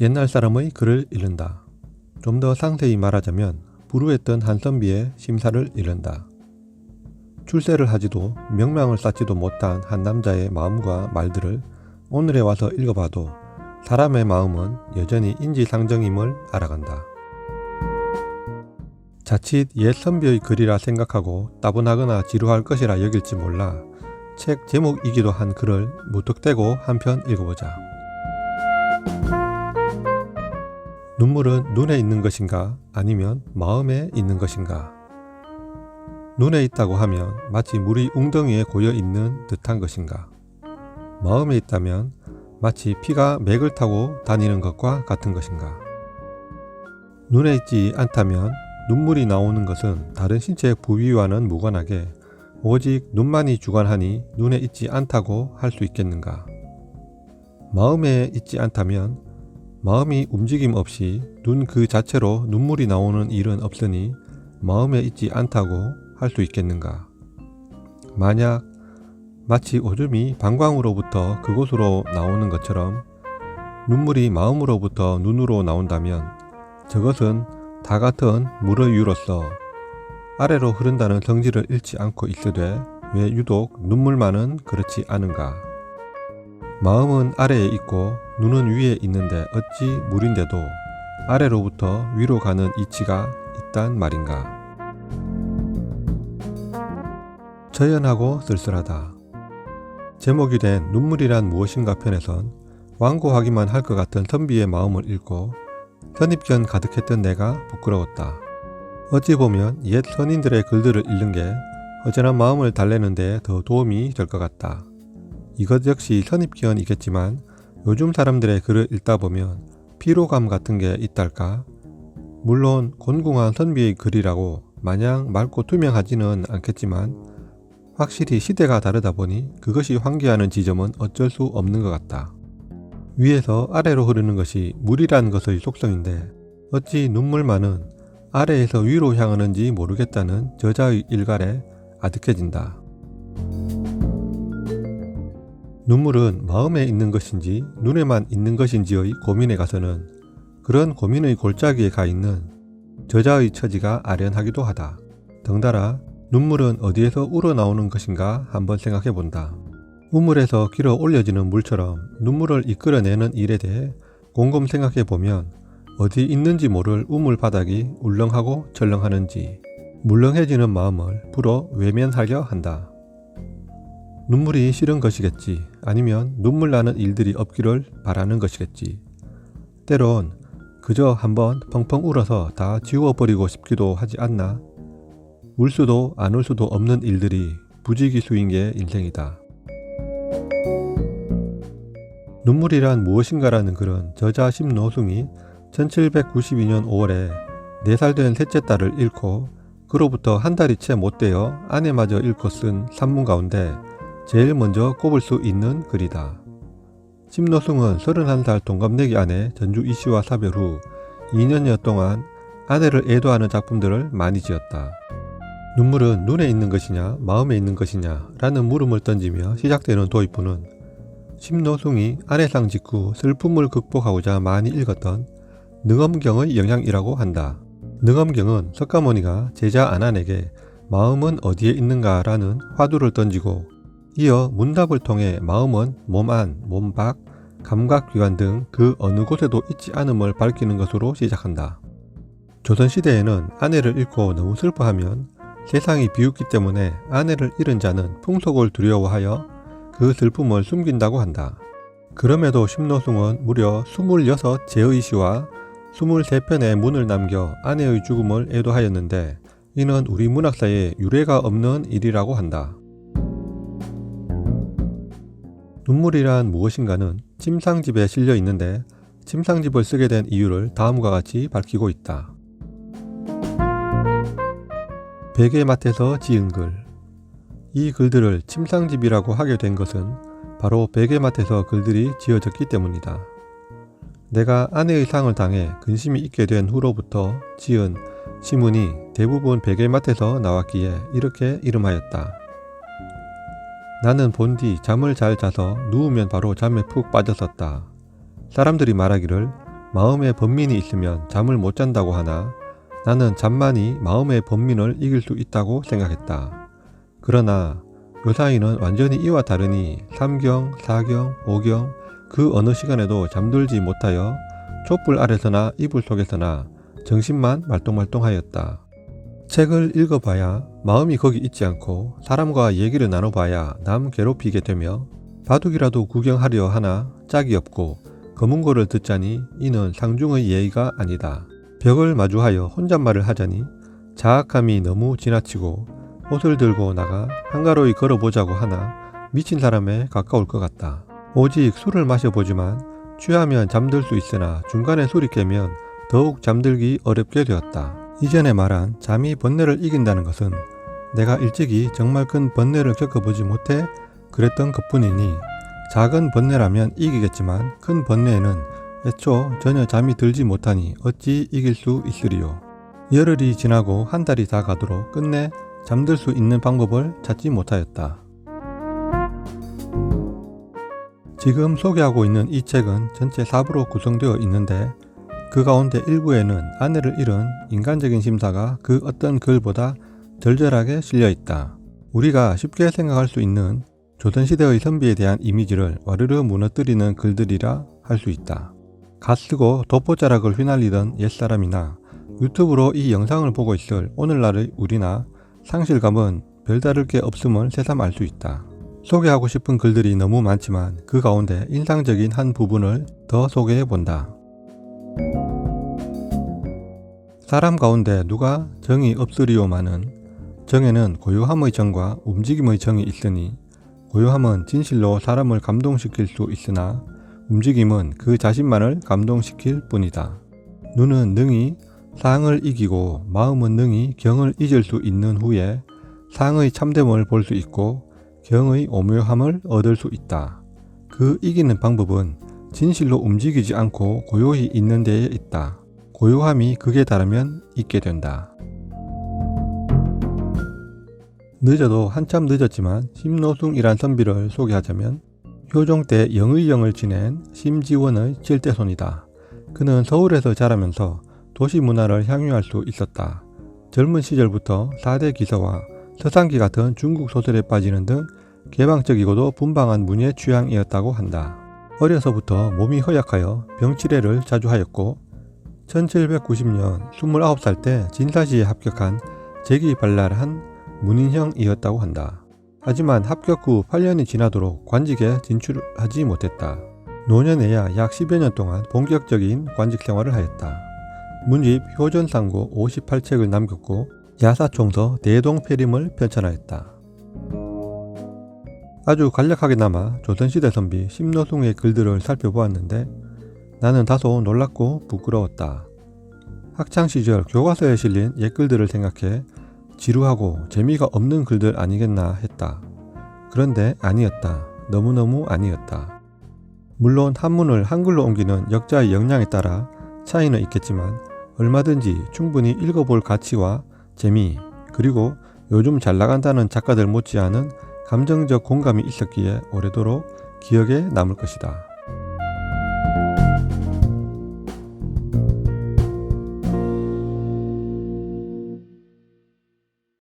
옛날 사람의 글을 잃는다. 좀 더 상세히 말하자면 불우했던 한선비의 심사를 잃는다. 출세를 하지도 명망을 쌓지도 못한 한 남자의 마음과 말들을 오늘에 와서 읽어봐도 사람의 마음은 여전히 인지상정임을 알아간다. 자칫 옛 선비의 글이라 생각하고 따분하거나 지루할 것이라 여길지 몰라 책 제목이기도 한 글을 무턱대고 한 편 읽어보자. 눈물은 눈에 있는 것인가 아니면 마음에 있는 것인가? 눈에 있다고 하면 마치 물이 웅덩이에 고여 있는 듯한 것인가? 마음에 있다면 마치 피가 맥을 타고 다니는 것과 같은 것인가? 눈에 있지 않다면 눈물이 나오는 것은 다른 신체 부위와는 무관하게 오직 눈만이 주관하니 눈에 있지 않다고 할 수 있겠는가? 마음에 있지 않다면 마음이 움직임 없이 눈 그 자체로 눈물이 나오는 일은 없으니 마음에 있지 않다고 할 수 있겠는가? 만약 마치 오줌이 방광으로부터 그곳으로 나오는 것처럼 눈물이 마음으로부터 눈으로 나온다면 저것은 다 같은 물의 유로서 아래로 흐른다는 성질을 잃지 않고 있으되 왜 유독 눈물만은 그렇지 않은가? 마음은 아래에 있고 눈은 위에 있는데 어찌 물인데도 아래로부터 위로 가는 이치가 있단 말인가? 저연하고 쓸쓸하다. 제목이 된 눈물이란 무엇인가 편에선 완고하기만 할 것 같은 선비의 마음을 읽고 선입견 가득했던 내가 부끄러웠다. 어찌 보면 옛 선인들의 글들을 읽는 게 허전한 마음을 달래는 데 더 도움이 될 것 같다. 이것 역시 선입견이겠지만 요즘 사람들의 글을 읽다 보면 피로감 같은 게 있달까? 물론 곤궁한 선비의 글이라고 마냥 맑고 투명하지는 않겠지만 확실히 시대가 다르다 보니 그것이 환기하는 지점은 어쩔 수 없는 것 같다. 위에서 아래로 흐르는 것이 물이란 것의 속성인데 어찌 눈물만은 아래에서 위로 향하는지 모르겠다는 저자의 일갈에 아득해진다. 눈물은 마음에 있는 것인지 눈에만 있는 것인지의 고민에 가서는 그런 고민의 골짜기에 가 있는 저자의 처지가 아련하기도 하다. 덩달아 눈물은 어디에서 우러나오는 것인가 한번 생각해 본다. 우물에서 길어 올려지는 물처럼 눈물을 이끌어내는 일에 대해 곰곰 생각해 보면 어디 있는지 모를 우물 바닥이 울렁하고 철렁하는지 물렁해지는 마음을 불어 외면하려 한다. 눈물이 싫은 것이겠지. 아니면 눈물 나는 일들이 없기를 바라는 것이겠지. 때론 그저 한번 펑펑 울어서 다 지워버리고 싶기도 하지 않나? 울 수도 안 울 수도 없는 일들이 부지기수인 게 인생이다. 눈물이란 무엇인가라는 글은 저자 심노승이 1792년 5월에 4살 된 셋째 딸을 잃고 그로부터 한 달이 채 못 되어 아내마저 잃고 쓴 산문 가운데 제일 먼저 꼽을 수 있는 글이다. 심노승은 31살 동갑내기 아내 전주 이씨와 사별 후 2년여 동안 아내를 애도하는 작품들을 많이 지었다. 눈물은 눈에 있는 것이냐 마음에 있는 것이냐 라는 물음을 던지며 시작되는 도입부는 심노승이 아내상 직후 슬픔을 극복하고자 많이 읽었던 능엄경의 영향이라고 한다. 능엄경은 석가모니가 제자 안한에게 마음은 어디에 있는가 라는 화두를 던지고 이어 문답을 통해 마음은 몸 안, 몸 밖, 감각기관 등 그 어느 곳에도 있지 않음을 밝히는 것으로 시작한다. 조선시대에는 아내를 잃고 너무 슬퍼하면 세상이 비웃기 때문에 아내를 잃은 자는 풍속을 두려워하여 그 슬픔을 숨긴다고 한다. 그럼에도 심노승은 무려 26제의 시와 23편의 문을 남겨 아내의 죽음을 애도하였는데 이는 우리 문학사에 유례가 없는 일이라고 한다. 눈물이란 무엇인가는 침상집에 실려 있는데 침상집을 쓰게 된 이유를 다음과 같이 밝히고 있다. 베개맡에서 지은 글. 이 글들을 침상집이라고 하게 된 것은 바로 베개맡에서 글들이 지어졌기 때문이다. 내가 아내의 상을 당해 근심이 있게 된 후로부터 지은 시문이 대부분 베개맡에서 나왔기에 이렇게 이름하였다. 나는 본디 잠을 잘 자서 누우면 바로 잠에 푹 빠졌었다. 사람들이 말하기를 마음에 번민이 있으면 잠을 못 잔다고 하나 나는 잠만이 마음의 번민을 이길 수 있다고 생각했다. 그러나 요사이는 완전히 이와 다르니 3경, 4경, 5경 그 어느 시간에도 잠들지 못하여 촛불 아래서나 이불 속에서나 정신만 말똥말똥하였다. 책을 읽어봐야 마음이 거기 있지 않고 사람과 얘기를 나눠봐야 남 괴롭히게 되며 바둑이라도 구경하려 하나 짝이 없고 거문고를 듣자니 이는 상중의 예의가 아니다. 벽을 마주하여 혼잣말을 하자니 자악함이 너무 지나치고 옷을 들고 나가 한가로이 걸어보자고 하나 미친 사람에 가까울 것 같다. 오직 술을 마셔보지만 취하면 잠들 수 있으나 중간에 술이 깨면 더욱 잠들기 어렵게 되었다. 이전에 말한 잠이 번뇌를 이긴다는 것은 내가 일찍이 정말 큰 번뇌를 겪어보지 못해 그랬던 것뿐이니 작은 번뇌라면 이기겠지만 큰 번뇌에는 애초 전혀 잠이 들지 못하니 어찌 이길 수 있으리요. 열흘이 지나고 한 달이 다 가도록 끝내 잠들 수 있는 방법을 찾지 못하였다. 지금 소개하고 있는 이 책은 전체 4부로 구성되어 있는데 그 가운데 일부에는 아내를 잃은 인간적인 심사가 그 어떤 글보다 절절하게 실려 있다. 우리가 쉽게 생각할 수 있는 조선시대의 선비에 대한 이미지를 와르르 무너뜨리는 글들이라 할 수 있다. 갓쓰고 돋보자락을 휘날리던 옛사람이나 유튜브로 이 영상을 보고 있을 오늘날의 우리나 상실감은 별다를 게 없음을 새삼 알 수 있다. 소개하고 싶은 글들이 너무 많지만 그 가운데 인상적인 한 부분을 더 소개해 본다. 사람 가운데 누가 정이 없으리오마는 정에는 고요함의 정과 움직임의 정이 있으니 고요함은 진실로 사람을 감동시킬 수 있으나 움직임은 그 자신만을 감동시킬 뿐이다. 눈은 능히 상을 이기고 마음은 능히 경을 잊을 수 있는 후에 상의 참됨을 볼 수 있고 경의 오묘함을 얻을 수 있다. 그 이기는 방법은 진실로 움직이지 않고 고요히 있는 데에 있다. 고요함이 극에 달하면 있게 된다. 늦어도 한참 늦었지만 심노승이란 선비를 소개하자면 효종 때 영의정을 지낸 심지원의 7대손이다. 그는 서울에서 자라면서 도시 문화를 향유할 수 있었다. 젊은 시절부터 4대 기서와 서상기 같은 중국 소설에 빠지는 등 개방적이고도 분방한 문예 취향이었다고 한다. 어려서부터 몸이 허약하여 병치레를 자주 하였고 1790년 29살 때 진사시에 합격한 재기발랄한 문인형이었다고 한다. 하지만 합격 후 8년이 지나도록 관직에 진출하지 못했다. 노년에야 약 10여 년 동안 본격적인 관직 생활을 하였다. 문집 효전상고 58책을 남겼고 야사총서 대동폐림을 편찬하였다. 아주 간략하게나마 조선시대 선비 심노승의 글들을 살펴보았는데 나는 다소 놀랍고 부끄러웠다. 학창시절 교과서에 실린 옛글들을 생각해 지루하고 재미가 없는 글들 아니겠나 했다. 그런데 아니었다. 너무너무 아니었다. 물론 한문을 한글로 옮기는 역자의 역량에 따라 차이는 있겠지만 얼마든지 충분히 읽어볼 가치와 재미 그리고 요즘 잘 나간다는 작가들 못지않은 감정적 공감이 있었기에 오래도록 기억에 남을 것이다.